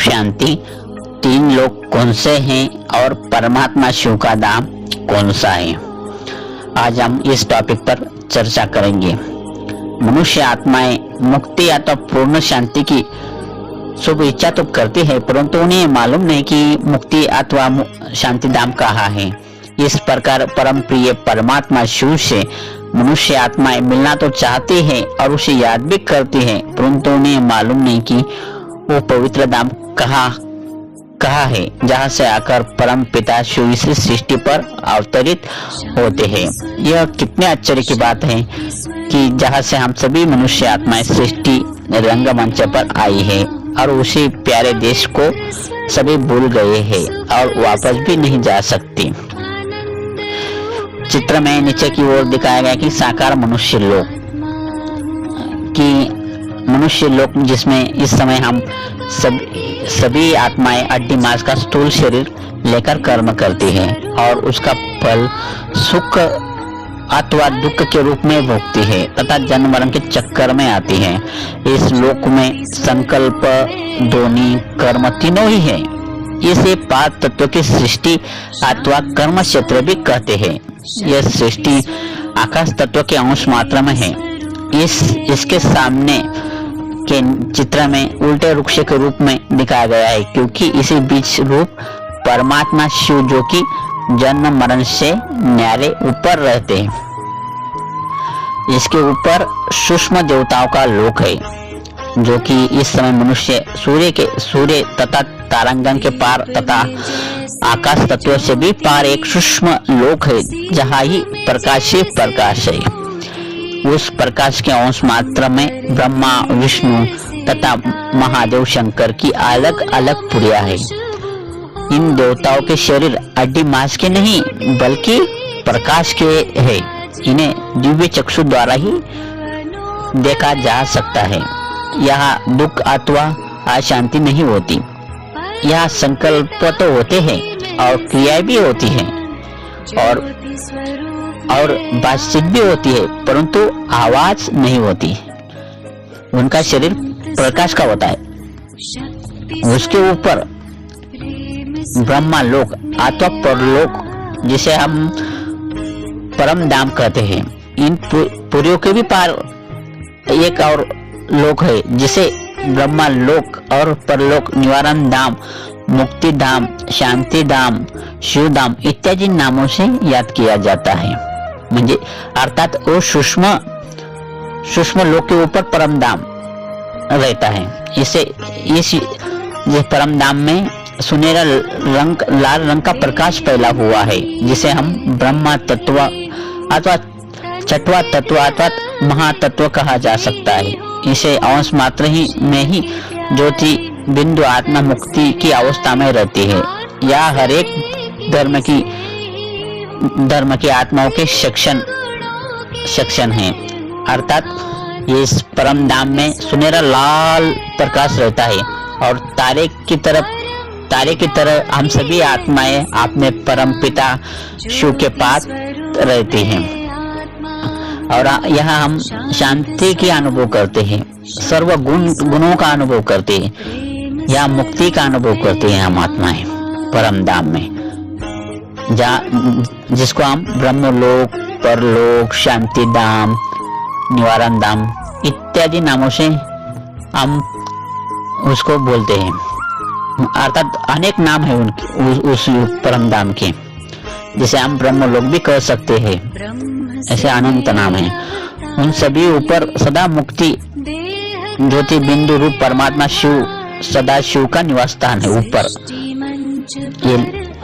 शांति, तीन लोक कौन से हैं और परमात्मा शिव का धाम कौन सा है। आज हम इस टॉपिक पर चर्चा करेंगे। मनुष्य आत्माएं मुक्ति या तो पूर्ण शांति की शुभ इच्छा तो करती है, परंतु उन्हें मालूम नहीं कि मुक्ति अथवा शांति धाम कहाँ है। इस प्रकार परम प्रिय परमात्मा शिव से मनुष्य आत्माएं मिलना तो चाहती है और उसे याद भी करती है, परंतु उन्हें मालूम नहीं कि वो पवित्र धाम कहाँ है, जहाँ से आकर परम पिता शिव इस सृष्टि पर अवतरित होते हैं। यह कितने आश्चर्य की बात है कि जहाँ से हम सभी मनुष्य आत्माएं सृष्टि रंगमंच पर आई है और उसी प्यारे देश को सभी भूल गए हैं और वापस भी नहीं जा सकती। चित्र में नीचे की ओर दिखाया गया कि साकार मनुष्य लोक जिसमें इस समय हम सभी आत्माएं अड्डी मास का स्थूल शरीर लेकर कर्म करती हैं और उसका फल सुख अथवा दुख के रूप में भोगती है तथा जन्म मरण के चक्कर में आती है। इस लोक में संकल्प, ध्वनि, कर्म तीनों ही है। इसे पांच तत्व की सृष्टि अथवा कर्म क्षेत्र भी कहते हैं। यह सृष्टि आकाश तत्व के अंश मात्र में है। इसके सामने के चित्र में उल्टे वृक्ष के रूप में दिखाया गया है, क्योंकि इसी बीच रूप परमात्मा शिव जो कि जन्म मरण से न्यारे ऊपर रहते हैं। इसके ऊपर सूक्ष्म देवताओं का लोक है, जो कि इस समय मनुष्य सूर्य तथा तारांगन के पार तथा आकाश तत्व से भी पार एक सूक्ष्म लोक है, जहाँ ही प्रकाश ही प्रकाश है। उस प्रकाश के अंश मात्र में ब्रह्मा, विष्णु तथा महादेव शंकर की अलग अलग पुरिया है। इन देवताओं के शरीर अड्डी मांस के नहीं बल्कि प्रकाश के है। इन्हें दिव्य चक्षु द्वारा ही देखा जा सकता है। यहाँ दुख अथवा अशांति नहीं होती। यहाँ संकल्प तो होते हैं और क्रियाएं भी होती हैं और बातचीत भी होती है, परंतु आवाज नहीं होती। उनका शरीर प्रकाश का होता है। उसके ऊपर ब्रह्मा लोक अथवा परलोक, जिसे हम परम धाम कहते हैं, इन पुरियों के भी पार एक और लोक है, जिसे ब्रह्मा लोक और परलोक, निवारण धाम, मुक्ति धाम, शांति धाम, शिव धाम इत्यादि नामों से याद किया जाता है। म्हणजे अर्थात वो सूक्ष्म लोक के ऊपर परम धाम रहता है। इस परम धाम में सुनहरा रंग, लाल रंग का प्रकाश फैला हुआ है, जिसे हम ब्रह्मा तत्व अथवा छठवा तत्व अथवा महातत्व कहा जा सकता है। इसे अंश मात्र ही में ही ज्योति बिंदु आत्मा मुक्ति की अवस्था में रहती है। यह हर एक धर्म की आत्माओं के सेक्शन है। अर्थात इस परम धाम में सुनहरा लाल प्रकाश रहता है और तारे की तरह हम सभी आत्माएं अपने परम पिता शिव के पास रहती हैं और यहाँ हम शांति की अनुभव करते हैं, सर्व गुणों का अनुभव करते हैं, या मुक्ति का अनुभव करते हैं हम आत्माएं परम धाम में, जिसको हम ब्रह्मलोक, परलोक, शांति धाम, निवारण धाम इत्यादि नामों से हम उसको बोलते हैं। अर्थात अनेक नाम है उस परम धाम के, जिसे हम ब्रह्मलोक भी कह सकते हैं। ऐसे अनंत नाम है। उन सभी ऊपर सदा मुक्ति ज्योति बिंदु रूप परमात्मा शिव सदा शिव का निवास स्थान है। ऊपर ये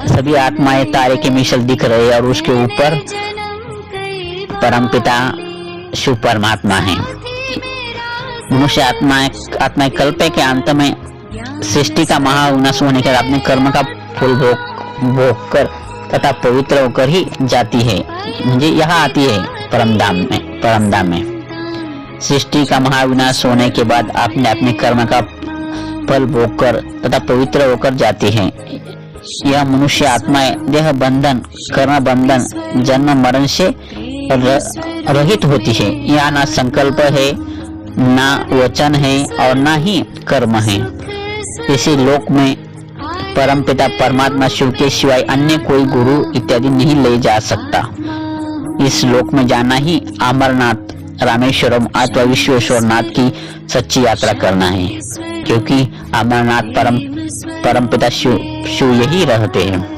सभी आत्माएं तारे के मिसल दिख रहे और उसके ऊपर परम पिता शिव परमात्मा है। मनुष्य आत्माएं कल्प के अंत में सृष्टि का महाविनाश होने के अपने कर्म का फल भोग कर तथा पवित्र होकर ही जाती है। मुझे यहाँ आती है परम धाम में सृष्टि का महाविनाश होने के बाद अपने कर्म का फल भोग कर तथा पवित्र होकर जाती है। यह मनुष्य आत्माएं देह बंधन, कर्म बंधन, जन्म मरण से रहित होती है। यहाँ ना संकल्प है, ना वचन है और ना ही कर्म है। इसी लोक में परमपिता परमात्मा शिव के सिवाय अन्य कोई गुरु इत्यादि नहीं ले जा सकता। इस लोक में जाना ही अमरनाथ, रामेश्वरम अथवा विश्वेश्वर नाथ की सच्ची यात्रा करना है, क्योंकि अमरनाथ परमपिता शिव यही रहते हैं।